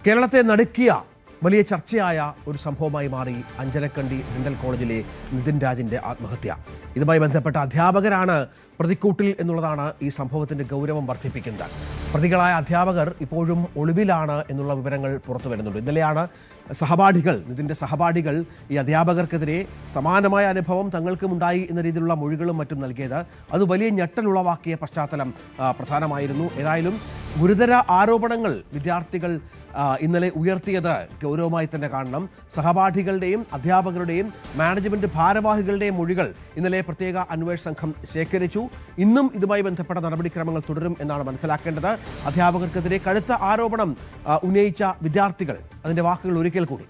കേരളത്തെ നടുക്കിയ വലിയ ചർച്ചയായ ഒരു സംഭവമായി മാറി അഞ്ചരക്കണ്ടി ഡെന്റൽ കോളേജിലെ നിതിൻ രാജിന്റെ ആത്മഹത്യ. ഇതുമായി ബന്ധപ്പെട്ട അധ്യാപകരാണ് പ്രതിക്കൂട്ടിൽ എന്നുള്ളതാണ് ഈ സംഭവത്തിന്റെ ഗൗരവം വർദ്ധിപ്പിക്കുന്നത്. പ്രതികളായ അധ്യാപകർ ഇപ്പോഴും ഒളിവിലാണ് എന്നുള്ള വിവരങ്ങൾ പുറത്തു വരുന്നുണ്ട്. ഇന്നലെയാണ് നിതിൻ്റെ സഹപാഠികൾ ഈ അധ്യാപകർക്കെതിരെ സമാനമായ അനുഭവം തങ്ങൾക്കുമുണ്ടായി എന്ന രീതിയിലുള്ള മൊഴികളും മറ്റും നൽകിയത്. അത് വലിയ ഞെട്ടലുളവാക്കിയ പശ്ചാത്തലം പ്രധാനമായിരുന്നു. ഏതായാലും ഗുരുതര ആരോപണങ്ങൾ വിദ്യാർത്ഥികൾ ഇന്നലെ ഉയർത്തിയത് ഗൗരവമായി തന്നെ കാണണം. സഹപാഠികളുടെയും അധ്യാപകരുടെയും മാനേജ്മെന്റ് ഭാരവാഹികളുടെയും മൊഴികൾ ഇന്നലെ പ്രത്യേക അന്വേഷണ സംഘം ശേഖരിച്ചു. ഇന്നും ഇതുമായി ബന്ധപ്പെട്ട നടപടിക്രമങ്ങൾ തുടരും എന്നാണ് മനസ്സിലാക്കേണ്ടത്. അധ്യാപകർക്കെതിരെ കടുത്ത ആരോപണം ഉന്നയിച്ച വിദ്യാർത്ഥികൾ അതിന്റെ വാക്കുകൾ ഒരിക്കൽ കൂടി.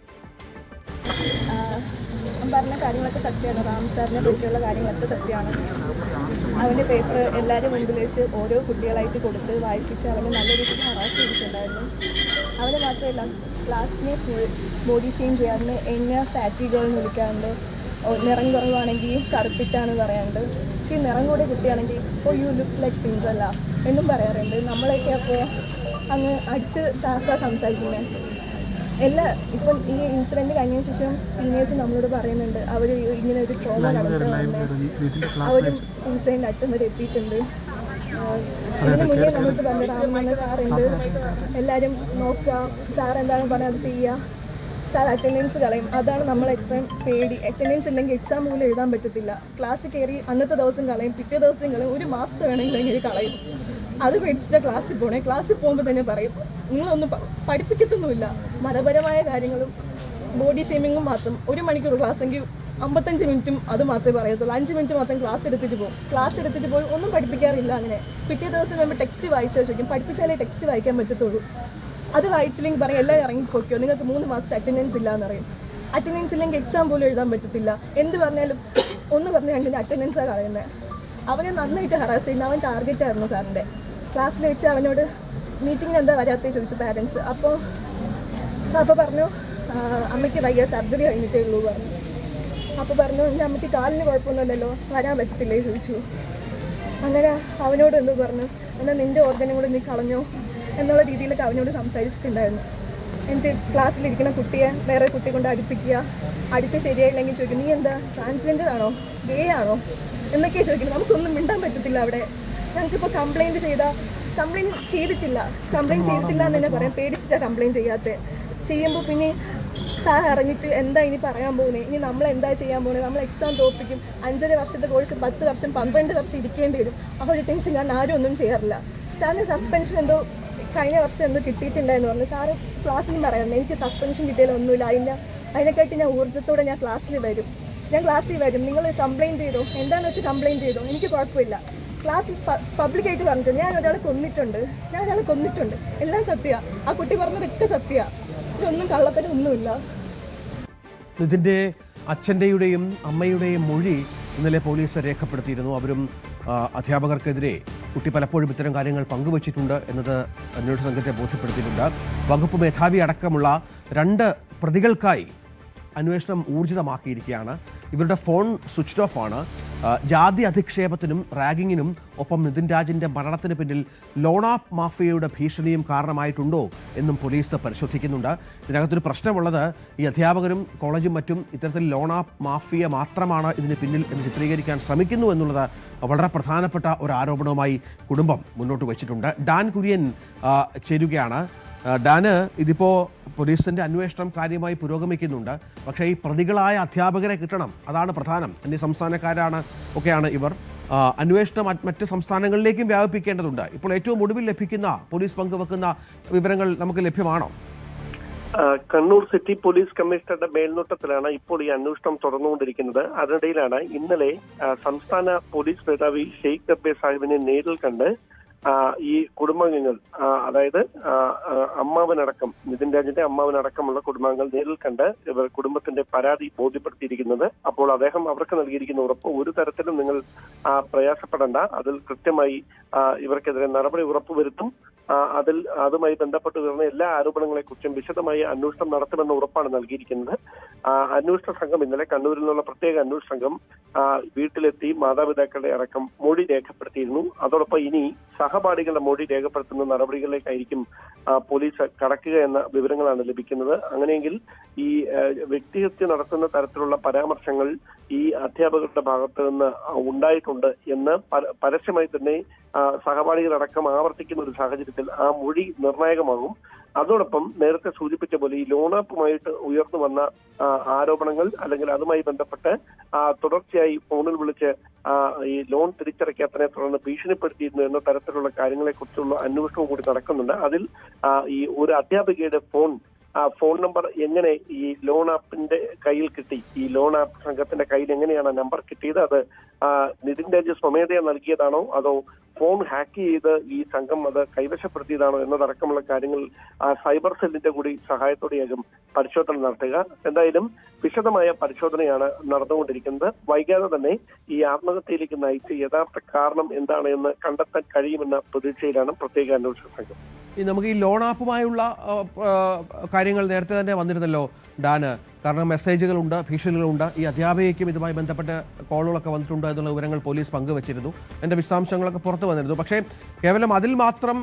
പറഞ്ഞ കാര്യങ്ങളൊക്കെ സത്യമാണ്. റാം സാറിനെ പറ്റിയുള്ള കാര്യങ്ങളൊക്കെ സത്യമാണ്. അവൻ്റെ പേപ്പർ എല്ലാവരും മുൻപിൽ വെച്ച് ഓരോ കുട്ടികളായിട്ട് കൊടുത്ത് വായിപ്പിച്ച് അവനെ നല്ല രീതിയിൽ ഹറാസ് ചെയ്തിട്ടുണ്ടായിരുന്നു. അവന് മാത്രമല്ല ക്ലാസ്സിനെ ഫുൾ ബോഡി ഷെയിം ചെയ്യാറുണ്ട്. എന്നെ ഫാറ്റി ഗേൾ എന്ന് വിളിക്കാറുണ്ട്. നിറം കുറവാണെങ്കിൽ കറുപ്പിറ്റാണ് പറയാറുണ്ട്. പക്ഷേ നിറം കൂടെ കുട്ടിയാണെങ്കിൽ യു ലുക്ക് ലൈക്ക് സിൻഡ്രല്ല എന്നും പറയാറുണ്ട്. നമ്മളൊക്കെ അപ്പോൾ അങ്ങ് അടിച്ച് താക്കാ സംസാരിക്കുന്നത്. ഇപ്പം ഈ ഇൻസിഡൻറ്റ് കഴിഞ്ഞ ശേഷം സീനിയേഴ്സ് നമ്മളോട് പറയുന്നുണ്ട് അവർ ഇങ്ങനെ ഒരു ട്രോമ നടത്തുന്നുണ്ട്. അവരും സൂസൈഡ് അറ്റം വരെ എത്തിയിട്ടുണ്ട്. ഇതിന് മുന്നേ നമ്മൾക്ക് പറഞ്ഞു റാമെന്ന സാറുണ്ട്, എല്ലാവരും നോക്കുക, സാർ എന്താണ് പറഞ്ഞത് അത് ചെയ്യുക, സാർ അറ്റൻഡൻസ് കളയും. അതാണ് നമ്മളെത്രയും പേടി. അറ്റൻഡൻസ് ഇല്ലെങ്കിൽ എക്സാം പോലും എഴുതാൻ പറ്റത്തില്ല. ക്ലാസ്സിൽ കയറി അന്നത്തെ ദിവസം കളയും, പിറ്റേ ദിവസം കളയും, ഒരു മാസത്തെ വേണമെങ്കിൽ എങ്ങനെ കളയും. അത് പേടിച്ചിട്ട് ക്ലാസ്സിൽ പോകണേ. ക്ലാസ്സിൽ പോകുമ്പോൾ തന്നെ പറയും നിങ്ങളൊന്നും പഠിപ്പിക്കത്തൊന്നുമില്ല. മതപരമായ കാര്യങ്ങളും ബോഡി ഷേമിങ്ങും മാത്രം. 1 മണിക്കൂർ ക്ലാസ് എങ്കിൽ 55 മിനിറ്റും അത് മാത്രമേ പറയത്തുള്ളൂ. 5 മിനിറ്റ് മാത്രം ക്ലാസ് എടുത്തിട്ട് പോയി ഒന്നും പഠിപ്പിക്കാറില്ല. അങ്ങനെ പിറ്റേ ദിവസം വരുമ്പോൾ ടെക്സ്റ്റ് വായിച്ചാൽ ചോദിക്കും, പഠിപ്പിച്ചാലേ ടെക്സ്റ്റ് വായിക്കാൻ പറ്റത്തുള്ളൂ. അത് വായിച്ചില്ലെങ്കിൽ പറയും എല്ലാവരും ഇറങ്ങിപ്പോക്കോ, നിങ്ങൾക്ക് 3 മാസത്തെ അറ്റൻഡൻസ് ഇല്ല എന്ന് പറയും. അറ്റൻഡൻസ് ഇല്ലെങ്കിൽ എക്സാം പോലും എഴുതാൻ പറ്റത്തില്ല. എന്ത് പറഞ്ഞാലും ഒന്ന് പറഞ്ഞ് രണ്ടിന് അറ്റൻഡൻസാണ് കളയുന്നത്. അവനെ നന്നായിട്ട് ഹറാസ് ചെയ്യുന്ന അവൻ ടാർഗറ്റായിരുന്നു സാറിൻ്റെ. ക്ലാസ്സിൽ വെച്ച് അവനോട് മീറ്റിങ്ങിന് എന്താ വരാത്തേ ചോദിച്ചു പാരൻസ്. അപ്പോൾ പറഞ്ഞു അമ്മയ്ക്ക് വയ്യ, സർജറി കഴിഞ്ഞിട്ടേ ഉള്ളൂ പറഞ്ഞു. അപ്പോൾ പറഞ്ഞു എൻ്റെ അമ്മയ്ക്ക് കാലിന് കുഴപ്പമൊന്നുമില്ലല്ലോ, വരാൻ പറ്റത്തില്ലേ ചോദിച്ചു. അങ്ങനെ അവനോട് എന്ത് പറഞ്ഞു, എന്നാൽ നിൻ്റെ ഓർഗനും കൂടെ നീ കളഞ്ഞോ എന്നുള്ള രീതിയിലൊക്കെ അവനോട് സംസാരിച്ചിട്ടുണ്ടായിരുന്നു. എന്നിട്ട് ക്ലാസ്സിലിരിക്കുന്ന കുട്ടിയെ വേറെ കുട്ടി കൊണ്ട് അടുപ്പിക്കുക, അടിച്ച് ശരിയായില്ലെങ്കിൽ ചോദിക്കും നീ എന്താ ട്രാൻസ്ജെൻഡർ ആണോ, ഗേ ആണോ എന്നൊക്കെയാണ് ചോദിക്കുന്നത്. നമുക്കൊന്നും മിണ്ടാൻ പറ്റത്തില്ല അവിടെ. ഞങ്ങൾക്കിപ്പോൾ കംപ്ലയിൻറ്റ് ചെയ്തിട്ടില്ല എന്ന് തന്നെ പറയാം. പേടിച്ചിട്ടാണ് കംപ്ലയിൻറ്റ് ചെയ്യുമ്പോൾ പിന്നെ സാർ അറിഞ്ഞിട്ട് എന്താ ഇനി പറയാൻ പോകുന്നത്, ഇനി നമ്മൾ എന്താ ചെയ്യാൻ പോകുന്നത്, നമ്മൾ എക്സാം തോൽപ്പിക്കും, 5.5 വർഷത്തെ കോഴ്സ് 10 വർഷം 12 വർഷം ഇരിക്കേണ്ടി വരും. അപ്പോൾ ഒരു ടെൻഷൻ കാരണം ആരും ഒന്നും ചെയ്യാറില്ല. സാറിന് സസ്പെൻഷൻ എന്തോ കഴിഞ്ഞ വർഷം എന്തോ കിട്ടിയിട്ടുണ്ടായെന്ന് പറഞ്ഞു. സാറ് ക്ലാസ്സിൽ പറയാറുണ്ട് എനിക്ക് സസ്പെൻഷൻ കിട്ടിയാലൊന്നുമില്ല, അതിനെക്കാട്ടി ഞാൻ ഊർജ്ജത്തോടെ ഞാൻ ക്ലാസ്സിൽ വരും, നിങ്ങൾ കംപ്ലയിൻറ്റ് ചെയ്തോ, എന്താണെന്ന് വെച്ചാൽ കംപ്ലയിൻറ്റ് ചെയ്തോ, എനിക്ക് കുഴപ്പമില്ല. ക്ലാസ്സിൽ പബ്ലിക്കായിട്ട് പറഞ്ഞിട്ടുണ്ട് ഞാൻ ഒരാളെ കൊന്നിട്ടുണ്ട്, എല്ലാം സത്യമാണ്. ആ കുട്ടി പറഞ്ഞതൊക്കെ സത്യമാണ്, ഇതൊന്നും കള്ളത്തരം ഒന്നുമില്ല. ഇതിൻ്റെ അച്ഛൻ്റെയും അമ്മയുടെയും മൊഴി ഇന്നലെ പോലീസ് രേഖപ്പെടുത്തിയിരുന്നു. അവരും അധ്യാപകർക്കെതിരെ കുട്ടി പലപ്പോഴും ഇത്തരം കാര്യങ്ങൾ പങ്കുവച്ചിട്ടുണ്ട് എന്നത് അന്വേഷണ സംഘത്തെ ബോധ്യപ്പെടുത്തിയിട്ടുണ്ട്. വകുപ്പ് മേധാവി അടക്കമുള്ള 2 പ്രതികൾക്കായി അന്വേഷണം ഊർജിതമാക്കിയിരിക്കുകയാണ്. ഇവരുടെ ഫോൺ സ്വിച്ച് ഓഫ് ആണ്. ജാതി അധിക്ഷേപത്തിനും റാഗിങ്ങിനും ഒപ്പം നിതിൻ രാജിൻ്റെ മരണത്തിന് പിന്നിൽ ലോണാപ്പ് മാഫിയയുടെ ഭീഷണിയും കാരണമായിട്ടുണ്ടോ എന്നും പോലീസ് പരിശോധിക്കുന്നുണ്ട്. ഇതിനകത്തൊരു പ്രശ്നമുള്ളത് ഈ അധ്യാപകരും കോളേജും മറ്റും ഇത്തരത്തിൽ ലോണാപ്പ് മാഫിയ മാത്രമാണ് ഇതിന് പിന്നിൽ എന്ന് ചിത്രീകരിക്കാൻ ശ്രമിക്കുന്നു എന്നുള്ളത് വളരെ പ്രധാനപ്പെട്ട ഒരു ആരോപണവുമായി കുടുംബം മുന്നോട്ട് വച്ചിട്ടുണ്ട്. ഡാൻ കുര്യൻ ചേരുകയാണ്. ഡാന്, ഇതിപ്പോൾ പോലീസിൻ്റെ അന്വേഷണം കാര്യമായി പുരോഗമിക്കുന്നുണ്ട്. പക്ഷേ ഈ പ്രതികളായ അധ്യാപകരെ കിട്ടണം, അതാണ് പ്രധാനം. അന്യസംസ്ഥാനക്കാരാണ് ഒക്കെയാണ് ഇവർ. അന്വേഷണം മറ്റ് സംസ്ഥാനങ്ങളിലേക്കും വ്യാപിപ്പിക്കേണ്ടതുണ്ട്. ഇപ്പോൾ ഏറ്റവും ഒടുവിൽ ലഭിക്കുന്ന പോലീസ് പങ്കുവെക്കുന്ന വിവരങ്ങൾ നമുക്ക് ലഭ്യമാണോ? കണ്ണൂർ സിറ്റി പോലീസ് കമ്മീഷണറുടെ മേൽനോട്ടത്തിലാണ് ഇപ്പോൾ ഈ അന്വേഷണം തുടർന്നുകൊണ്ടിരിക്കുന്നത്. അതിനിടയിലാണ് ഇന്നലെ സംസ്ഥാന പോലീസ് മേധാവി ഷെയ്ഖ് ദർബെ സാഹിബിനെ നേരിൽ കണ്ട് ഈ കുടുംബാംഗങ്ങൾ, അതായത് അമ്മാവനടക്കം നിതിൻ രാജിന്റെ അമ്മാവനടക്കമുള്ള കുടുംബാംഗങ്ങൾ നേരിൽ കണ്ട് ഇവർ കുടുംബത്തിന്റെ പരാതി ബോധ്യപ്പെടുത്തിയിരിക്കുന്നത്. അപ്പോൾ അദ്ദേഹം അവർക്ക് നൽകിയിരിക്കുന്ന ഉറപ്പ്, ഒരു തരത്തിലും നിങ്ങൾ പ്രയാസപ്പെടേണ്ട, അതിൽ കൃത്യമായി ഇവർക്കെതിരെ നടപടി ഉറപ്പുവരുത്തും, അതുമായി ബന്ധപ്പെട്ട് ഉയർന്ന എല്ലാ ആരോപണങ്ങളെക്കുറിച്ചും വിശദമായ അന്വേഷണം നടത്തുമെന്ന ഉറപ്പാണ് നൽകിയിരിക്കുന്നത്. അന്വേഷണ സംഘം ഇന്നലെ കണ്ണൂരിൽ നിന്നുള്ള പ്രത്യേക അന്വേഷണ സംഘം വീട്ടിലെത്തി മാതാപിതാക്കളുടെ അടക്കം മൊഴി രേഖപ്പെടുത്തിയിരുന്നു. അതോടൊപ്പം ഇനി സഹപാഠികളുടെ മൊഴി രേഖപ്പെടുത്തുന്ന നടപടികളിലേക്കായിരിക്കും പോലീസ് കടക്കുക എന്ന വിവരങ്ങളാണ് ലഭിക്കുന്നത്. അങ്ങനെയെങ്കിൽ ഈ വ്യക്തിഹത്യ നടത്തുന്ന തരത്തിലുള്ള പരാമർശങ്ങൾ ഈ അധ്യാപകരുടെ ഭാഗത്ത് നിന്ന് ഉണ്ടായിട്ടുണ്ട് എന്ന് പരസ്യമായി തന്നെ സഹപാഠികളടക്കം ആവർത്തിക്കുന്ന ഒരു സാഹചര്യത്തിൽ ആ മൊഴി നിർണായകമാകും. അതോടൊപ്പം നേരത്തെ സൂചിപ്പിച്ച പോലെ ഈ ലോൺ ആപ്പുമായിട്ട് ഉയർന്നു വന്ന ആരോപണങ്ങൾ അല്ലെങ്കിൽ അതുമായി ബന്ധപ്പെട്ട് തുടർച്ചയായി ഫോണിൽ വിളിച്ച് ഈ ലോൺ തിരിച്ചടയ്ക്കാത്തതിനെ തുടർന്ന് ഭീഷണിപ്പെടുത്തിയിരുന്നു എന്ന തരത്തിലുള്ള കാര്യങ്ങളെക്കുറിച്ചുള്ള അന്വേഷണവും കൂടി നടക്കുന്നുണ്ട്. അതിൽ ഈ ഒരു അധ്യാപികയുടെ ഫോൺ നമ്പർ എങ്ങനെ ഈ ലോൺ ആപ്പിന്റെ കയ്യിൽ കിട്ടി, ഈ ലോൺ ആപ്പ് സംഘത്തിന്റെ കയ്യിൽ എങ്ങനെയാണ് നമ്പർ കിട്ടിയത്, അത് നിതിൻ രാജ് സ്വമേധയാ നൽകിയതാണോ അതോ ഫോൺ ഹാക്ക് ചെയ്ത് ഈ സംഘം അത് കൈവശപ്പെടുത്തിയതാണോ എന്നതടക്കമുള്ള കാര്യങ്ങൾ സൈബർ സെല്ലിന്റെ കൂടി സഹായത്തോടെയാകും പരിശോധന നടത്തുക. എന്തായാലും വിശദമായ പരിശോധനയാണ് നടന്നുകൊണ്ടിരിക്കുന്നത്. വൈകാതെ തന്നെ ഈ ആത്മഹത്യയിലേക്ക് നയിച്ച യഥാർത്ഥ കാരണം എന്താണ് എന്ന് കണ്ടെത്താൻ കഴിയുമെന്ന പ്രതീക്ഷയിലാണ് പ്രത്യേക അന്വേഷണ സംഘം. നമുക്ക് ഈ ലോൺ ആപ്പുമായുള്ള കാര്യങ്ങൾ നേരത്തെ തന്നെ വന്നിരുന്നല്ലോ ഡാന്. കാരണം മെസ്സേജുകളുണ്ട്, ഭീഷണികളുണ്ട്. ഈ അധ്യാപികയ്ക്കും ഇതുമായി ബന്ധപ്പെട്ട് കോളുകളൊക്കെ വന്നിട്ടുണ്ട് എന്നുള്ള വിവരങ്ങൾ പോലീസ് പങ്കുവച്ചിരുന്നു. എൻ്റെ വിശദാംശങ്ങളൊക്കെ പുറത്തു വന്നിരുന്നു. പക്ഷേ കേവലം അതിൽ മാത്രം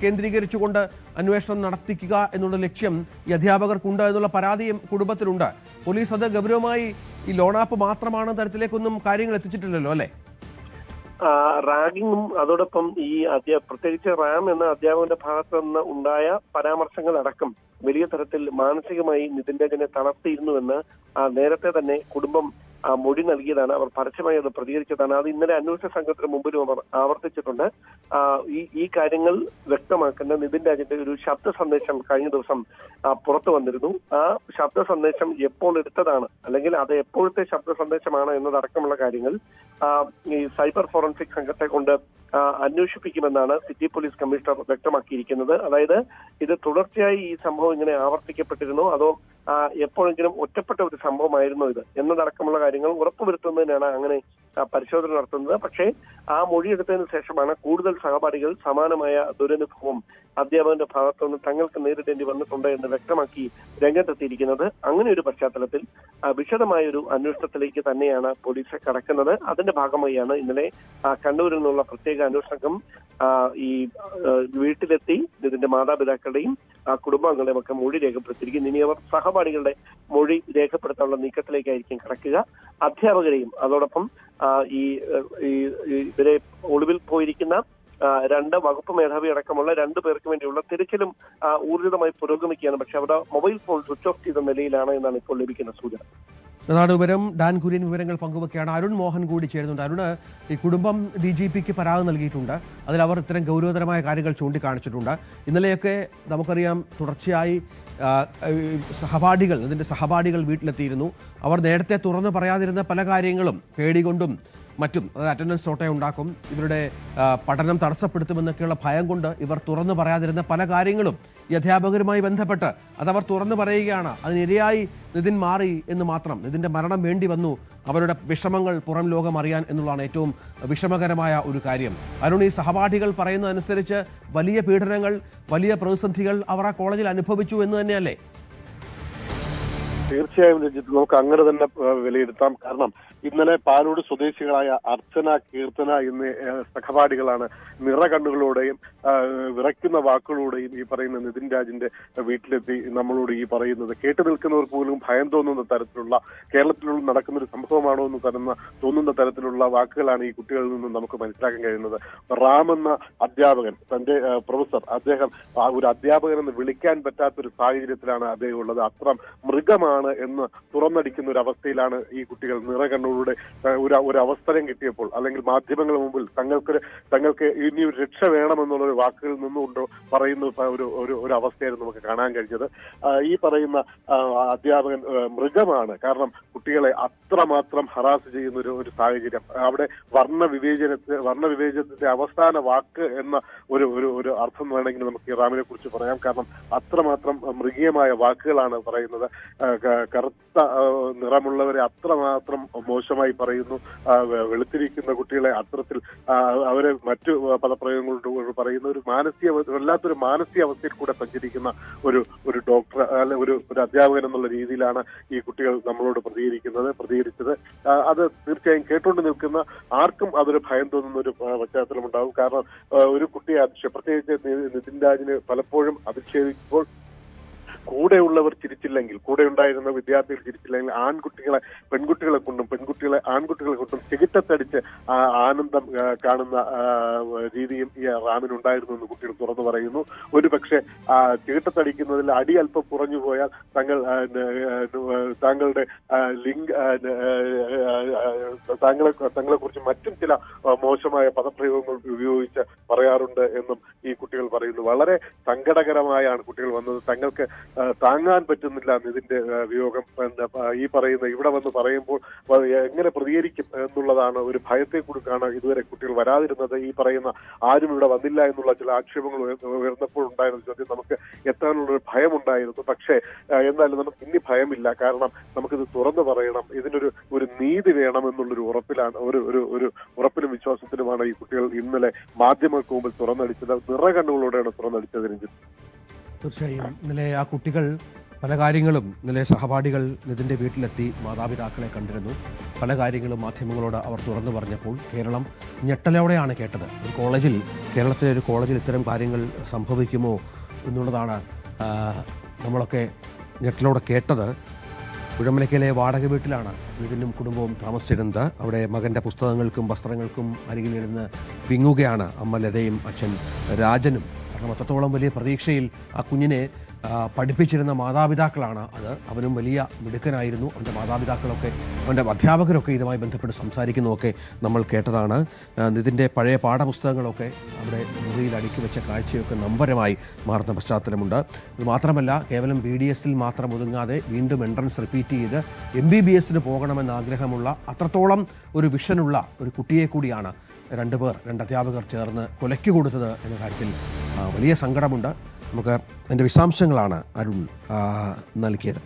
കേന്ദ്രീകരിച്ചുകൊണ്ട് അന്വേഷണം നടത്തിക്കുക എന്നുള്ള ലക്ഷ്യം ഈ അധ്യാപകർക്കുണ്ട് എന്നുള്ള പരാതിയും കുടുംബത്തിലുണ്ട്. പോലീസ് അത് ഗൗരവമായി ഈ ലോൺ ആപ്പ് മാത്രമാണ് തരത്തിലേക്കൊന്നും കാര്യങ്ങൾ എത്തിച്ചിട്ടില്ലല്ലോ അല്ലേ? റാഗിങ്ങും അതോടൊപ്പം ഈ പ്രത്യേകിച്ച് റാം എന്ന അധ്യാപകന്റെ ഭാഗത്ത് നിന്ന് ഉണ്ടായ പരാമർശങ്ങൾ അടക്കം വലിയ തരത്തിൽ മാനസികമായി നിതിൻ രാജിനെ തളർത്തിയിരുന്നുവെന്ന് നേരത്തെ തന്നെ കുടുംബം മൊഴി നൽകിയതാണ്. അവർ പരസ്യമായി അത് പ്രതികരിച്ചതാണ്. അത് ഇന്നലെ അന്വേഷണ സംഘത്തിന് മുമ്പിലും അവർ ആവർത്തിച്ചിട്ടുണ്ട്. ഈ കാര്യങ്ങൾ വ്യക്തമാക്കുന്ന നിതിൻ രാജിന്റെ ഒരു ശബ്ദ സന്ദേശം കഴിഞ്ഞ ദിവസം പുറത്തു വന്നിരുന്നു. ആ ശബ്ദ സന്ദേശം എപ്പോൾ എടുത്തതാണ് അല്ലെങ്കിൽ അത് എപ്പോഴത്തെ ശബ്ദ സന്ദേശമാണ് എന്നതടക്കമുള്ള കാര്യങ്ങൾ ഈ സൈബർ ഫോറൻസിക് സംഘത്തെ കൊണ്ട് അന്വേഷിപ്പിക്കുമെന്നാണ് സിറ്റി പോലീസ് കമ്മീഷണർ വ്യക്തമാക്കിയിരിക്കുന്നത്. അതായത് ഇത് തുടർച്ചയായി ഈ സംഭവം ഇങ്ങനെ ആവർത്തിക്കപ്പെട്ടിരുന്നോ അതോ എപ്പോഴെങ്കിലും ഒറ്റപ്പെട്ട ഒരു സംഭവമായിരുന്നു ഇത് എന്നതടക്കമുള്ള കാര്യങ്ങൾ ഉറപ്പുവരുത്തുന്നതിനാണ് അങ്ങനെ പരിശോധന നടത്തുന്നത്. പക്ഷേ ആ മൊഴിയെടുത്തതിന് ശേഷമാണ് കൂടുതൽ സഹപാഠികൾ സമാനമായ ദുരനുഭവം അധ്യാപകന്റെ ഭാഗത്തുനിന്ന് തങ്ങൾക്ക് നേരിടേണ്ടി വന്നിട്ടുണ്ട് എന്ന് വ്യക്തമാക്കി രംഗത്തെത്തിയിരിക്കുന്നത്. അങ്ങനെ ഒരു പശ്ചാത്തലത്തിൽ വിശദമായ ഒരു അന്വേഷണത്തിലേക്ക് തന്നെയാണ് പോലീസ് കടക്കുന്നത്. അതിന്റെ ഭാഗമായാണ് ഇന്നലെ കണ്ണൂരിൽ നിന്നുള്ള പ്രത്യേക അന്വേഷണം ഈ വീട്ടിലെത്തി ഇതിന്റെ മാതാപിതാക്കളുടെയും കുടുംബാംഗങ്ങളുടെയും ഒക്കെ മൊഴി രേഖപ്പെടുത്തിയിരിക്കുന്നു. ഇനി അവർ സഹപാഠികളുടെ മൊഴി രേഖപ്പെടുത്താനുള്ള നീക്കത്തിലേക്കായിരിക്കും കടക്കുക. അധ്യാപകരെയും അതോടൊപ്പം ഇവരെ ഒളിവിൽ പോയിരിക്കുന്ന 2 വകുപ്പ് മേധാവി അടക്കമുള്ള 2 പേർക്ക് വേണ്ടിയുള്ള തിരച്ചിലും ഊർജിതമായി പുരോഗമിക്കുകയാണ്. പക്ഷെ അവരുടെ മൊബൈൽ ഫോൺ സ്വിച്ച് ഓഫ് ചെയ്ത നിലയിലാണ് എന്നാണ് ഇപ്പോൾ ലഭിക്കുന്ന സൂചന. അതാണ് വിവരം. ഡാൻ കുര്യൻ വിവരങ്ങൾ പങ്കുവയ്ക്കുകയാണ്. അരുൺ മോഹൻ കൂടി ചേരുന്നുണ്ട്. അരുണ്, ഈ കുടുംബം DGPക്ക് പരാതി നൽകിയിട്ടുണ്ട്. അതിൽ അവർ ഇത്തരം ഗൗരവതരമായ കാര്യങ്ങൾ ചൂണ്ടിക്കാണിച്ചിട്ടുണ്ട്. ഇന്നലെയൊക്കെ നമുക്കറിയാം തുടർച്ചയായി സഹപാഠികൾ വീട്ടിലെത്തിയിരുന്നു. അവർ നേരത്തെ തുറന്നു പറയാതിരുന്ന പല കാര്യങ്ങളും പേടികൊണ്ടും മറ്റും, അത് അറ്റൻഡൻസ് ഷോർട്ടേജ് ഉണ്ടാക്കും, ഇവരുടെ പഠനം തടസ്സപ്പെടുത്തുമെന്നൊക്കെയുള്ള ഭയം കൊണ്ട് ഇവർ തുറന്നു പറയാതിരുന്ന പല കാര്യങ്ങളും ഈ അധ്യാപകരുമായി ബന്ധപ്പെട്ട് അതവർ തുറന്നു പറയുകയാണ്. അതിനിരയായി നിതിൻ മാറി എന്ന് മാത്രം. നിതിൻ്റെ മരണം വേണ്ടി വന്നു അവരുടെ വിഷമങ്ങൾ പുറം ലോകം അറിയാൻ എന്നുള്ളതാണ് ഏറ്റവും വിഷമകരമായ ഒരു കാര്യം. അരുൺ, ഈ സഹപാഠികൾ പറയുന്നതനുസരിച്ച് വലിയ പീഡനങ്ങൾ, വലിയ പ്രതിസന്ധികൾ അവർ ആ കോളേജിൽ അനുഭവിച്ചു എന്ന് തന്നെയല്ലേ? തീർച്ചയായും രഞ്ജിത്ത്, നമുക്ക് അങ്ങനെ തന്നെ വിലയിരുത്താം. കാരണം ഇന്നലെ പാലോട് സ്വദേശികളായ അർച്ചന, കീർത്തന എന്നീ സഹപാഠികളാണ് നിറകണ്ണുകളോടെയും വിറയ്ക്കുന്ന വാക്കുകളോടെയും ഈ പറയുന്ന നിതിൻ രാജിന്റെ വീട്ടിലെത്തി നമ്മളോട് ഈ പറയുന്നത്. കേട്ടു നിൽക്കുന്നവർക്ക് പോലും ഭയം തോന്നുന്ന തരത്തിലുള്ള, കേരളത്തിലുള്ള നടക്കുന്ന ഒരു സംഭവമാണോ എന്ന് തോന്നുന്ന തരത്തിലുള്ള വാക്കുകളാണ് ഈ കുട്ടികളിൽ നിന്നും നമുക്ക് മനസ്സിലാക്കാൻ കഴിയുന്നത്. റാം എന്ന അധ്യാപകൻ, തന്റെ പ്രൊഫസർ, അദ്ദേഹം ഒരു അധ്യാപകൻ എന്ന് വിളിക്കാൻ പറ്റാത്തൊരു സാഹചര്യത്തിലാണ് അദ്ദേഹം ഉള്ളത്. അത്ര മൃഗമാണ് എന്ന് തുറന്നടിക്കുന്ന ഒരു അവസ്ഥയിലാണ് ഈ കുട്ടികൾ. നിറകണ്ണുകളുടെ ഒരു അവസരം കിട്ടിയപ്പോൾ അല്ലെങ്കിൽ മാധ്യമങ്ങളുടെ മുമ്പിൽ തങ്ങൾക്ക് ഇനി ഒരു രക്ഷ വേണമെന്നുള്ള ഒരു വാക്കുകളിൽ നിന്നുകൊണ്ട് പറയുന്ന ഒരു അവസ്ഥയായിരുന്നു നമുക്ക് കാണാൻ കഴിഞ്ഞത്. ഈ പറയുന്ന അധ്യാപകൻ മൃഗമാണ്. കാരണം കുട്ടികളെ അത്രമാത്രം ഹറാസ് ചെയ്യുന്ന ഒരു സാഹചര്യം. അവിടെ വർണ്ണവിവേചനത്തിന്റെ അവസാന വാക്ക് എന്ന ഒരു അർത്ഥം വേണമെങ്കിൽ നമുക്ക് റാമിനെ കുറിച്ച് പറയാം. കാരണം അത്രമാത്രം മൃഗീയമായ വാക്കുകളാണ് പറയുന്നത്. കറുത്ത നിറമുള്ളവരെ അത്രമാത്രം മോശമായി പറയുന്നു. വെളുത്തിരിക്കുന്ന കുട്ടികളെ അത്തരത്തിൽ അവരെ മറ്റു പദപ്രയോഗങ്ങളോട് പറയുന്ന ഒരു വല്ലാത്തൊരു മാനസിക അവസ്ഥയിൽ കൂടെ സഞ്ചരിക്കുന്ന ഒരു ഡോക്ടർ അല്ലെ ഒരു അധ്യാപകൻ എന്നുള്ള രീതിയിലാണ് ഈ കുട്ടികൾ നമ്മളോട് പ്രതികരിച്ചത്. അത് തീർച്ചയായും കേട്ടുകൊണ്ട് നിൽക്കുന്ന ആർക്കും അതൊരു ഭയം തോന്നുന്ന ഒരു പശ്ചാത്തലം ഉണ്ടാകും. കാരണം ഒരു കുട്ടിയെ പ്രത്യേകിച്ച് നിതിൻ രാജിന് പലപ്പോഴും അധിക്ഷേപിക്കുമ്പോൾ കൂടെയുള്ളവർ ചിരിച്ചില്ലെങ്കിൽ, കൂടെ ഉണ്ടായിരുന്ന വിദ്യാർത്ഥികൾ ചിരിച്ചില്ലെങ്കിൽ പെൺകുട്ടികളെ കൊണ്ടും ചികിത്സത്തടിച്ച് ആനന്ദം കാണുന്ന രീതിയും ഈ റാമിനുണ്ടായിരുന്നു എന്ന് കുട്ടികൾ തുറന്നു പറയുന്നു. ഒരു പക്ഷേ ചികിത്സത്തടിക്കുന്നതിൽ അടി അല്പം കുറഞ്ഞു പോയാൽ താങ്കളുടെ തങ്ങളെ കുറിച്ച് മറ്റും ചില മോശമായ പദപ്രയോഗങ്ങൾ ഉപയോഗിച്ച് പറയാറുണ്ട് എന്നും ഈ കുട്ടികൾ പറയുന്നു. വളരെ സങ്കടകരമായാണ് കുട്ടികൾ വന്നത്. തങ്ങൾക്ക് താങ്ങാൻ പറ്റുന്നില്ല ഇതിന്റെ വിയോഗം. ഇവിടെ വന്ന് പറയുമ്പോൾ എങ്ങനെ പ്രതികരിക്കും എന്നുള്ളതാണ് ഒരു ഭയത്തെ കൊടുക്കാണ് ഇതുവരെ കുട്ടികൾ വരാതിരുന്നത്. ഈ പറയുന്ന ആരും ഇവിടെ വന്നില്ല എന്നുള്ള ചില ആക്ഷേപങ്ങൾ ഉയർന്നപ്പോൾ ഉണ്ടായിരുന്ന ചോദ്യം നമുക്ക് എത്താനുള്ളൊരു ഭയമുണ്ടായിരുന്നു. പക്ഷേ എന്നാലും നമുക്ക് ഇനി ഭയമില്ല. കാരണം നമുക്കിത് തുറന്നു പറയണം, ഇതിനൊരു നീതി വേണം എന്നുള്ളൊരു ഉറപ്പിലും വിശ്വാസത്തിലുമാണ് ഈ കുട്ടികൾ ഇന്നലെ മാധ്യമങ്ങൾക്ക് മുമ്പിൽ തുറന്നടിച്ചത്. നിറകണ്ണുകളോടെയാണ് തുറന്നടിച്ചത്. തീർച്ചയായും ഇന്നലെ ആ കുട്ടികൾ പല കാര്യങ്ങളും ഇന്നലെ സഹപാഠികൾ നിതിൻ്റെ വീട്ടിലെത്തി മാതാപിതാക്കളെ കണ്ടിരുന്നു. പല കാര്യങ്ങളും മാധ്യമങ്ങളോട് അവർ തുറന്നു പറഞ്ഞപ്പോൾ കേരളം ഞെട്ടലോടെയാണ് കേട്ടത്. കേരളത്തിലെ ഒരു കോളേജിൽ ഇത്തരം കാര്യങ്ങൾ സംഭവിക്കുമോ എന്നുള്ളതാണ് നമ്മളൊക്കെ ഞെട്ടലോടെ കേട്ടത്. കുഴമലക്കയിലെ വാടക വീട്ടിലാണ് നിതിനും കുടുംബവും താമസിച്ചിരുന്നത്. അവിടെ മകൻ്റെ പുസ്തകങ്ങൾക്കും വസ്ത്രങ്ങൾക്കും അരികിലിരുന്ന് വിങ്ങുകയാണ് അമ്മ ലതയും അച്ഛൻ രാജനും. കാരണം അത്രത്തോളം വലിയ പ്രതീക്ഷയിൽ ആ കുഞ്ഞിനെ പഠിപ്പിച്ചിരുന്ന മാതാപിതാക്കളാണ് അത്. അവനും വലിയ മിടുക്കനായിരുന്നു. അവൻ്റെ മാതാപിതാക്കളൊക്കെ അവൻ്റെ അധ്യാപകരൊക്കെ ഇതുമായി ബന്ധപ്പെട്ട് സംസാരിക്കുന്നതൊക്കെ നമ്മൾ കേട്ടതാണ്. നിതിൻ്റെ പഴയ പാഠപുസ്തകങ്ങളൊക്കെ അവിടെ മുറിയിൽ അടുക്കി വെച്ച കാഴ്ചയൊക്കെ നമ്പരമായി മാറുന്ന പശ്ചാത്തലമുണ്ട്. ഇത് മാത്രമല്ല, കേവലം BDSൽ മാത്രം ഒതുങ്ങാതെ വീണ്ടും എൻട്രൻസ് റിപ്പീറ്റ് ചെയ്ത് MBBS പോകണമെന്ന് ആഗ്രഹമുള്ള അത്രത്തോളം ഒരു വിഷനുള്ള ഒരു കുട്ടിയെ കൂടിയാണ് രണ്ട് അധ്യാപകർ ചേർന്ന് കൊലയ്ക്ക് കൊടുത്തത് എന്ന കാര്യത്തിൽ വലിയ സങ്കടമുണ്ട്. നമുക്ക് അതിൻ്റെ വിശദാംശങ്ങളാണ് അരുൺ നൽകിയത്.